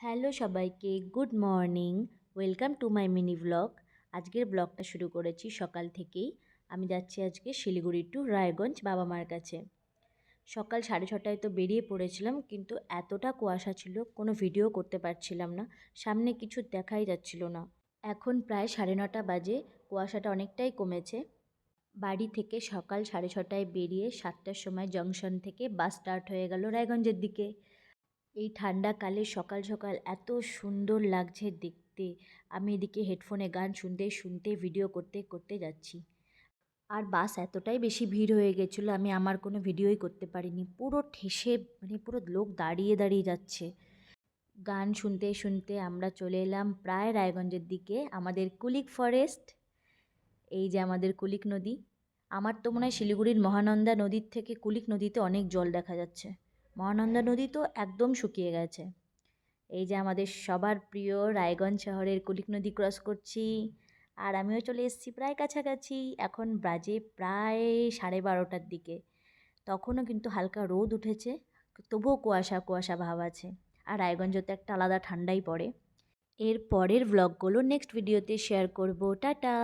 Hello সবাইকে, good morning. Welcome to my mini blog. আজকের ব্লগটা শুরু করেছি সকাল থেকেই। আমি যাচ্ছি আজকে শিলিগুড়ি টু রায়গঞ্জ বাবা মার কাছে। সকাল 6:30টায় তো বেরিয়ে পড়েছিলাম, কিন্তু এতটা কুয়াশা ছিল কোনো ভিডিও করতে পারছিলাম না, সামনে কিছু দেখাই যাচ্ছিল না। এখন প্রায় 9:30 বাজে, কুয়াশাটা অনেকটাই কমেছে। বাড়ি থেকে সকাল 6:30টায় বেরিয়ে 7টার সময় জংশন থেকে বাস স্টার্ট হয়ে গেল রায়গঞ্জের দিকে। এই ঠান্ডাকালে সকাল সকাল এত সুন্দর লাগছে দেখতে। আমি এদিকে হেডফোনে গান শুনতে শুনতে ভিডিও করতে করতে যাচ্ছি। আর বাস এতটাই বেশি ভিড় হয়ে গেছিলো, আমি আমার কোনো ভিডিওই করতে পারিনি। পুরো ঠেসে পুরো লোক দাঁড়িয়ে দাঁড়িয়ে যাচ্ছে। গান শুনতে শুনতে আমরা চলে এলাম প্রায় রায়গঞ্জের দিকে, আমাদের কুলিক ফরেস্ট। এই যে আমাদের কুলিক নদী। আমার তো মনে হয় শিলিগুড়ির মহানন্দা নদীর থেকে কুলিক নদীতে অনেক জল দেখা যাচ্ছে। মহানন্দা নদী তো একদম শুকিয়ে গেছে। এই যে আমাদের সবার প্রিয় রায়গঞ্জ শহরের কুলিক নদী ক্রস করছি। আর আমিও চলে এসেছি প্রায় কাছাকাছি। এখন বাজে প্রায় 12:30টার দিকে। তখনও কিন্তু হালকা রোদ উঠেছে, তবুও কুয়াশা কুয়াশা ভাব আছে। আর রায়গঞ্জে তো একটা আলাদা ঠান্ডাই পড়ে। এর পরের ব্লগগুলো নেক্সট ভিডিওতে শেয়ার করব। টাটা।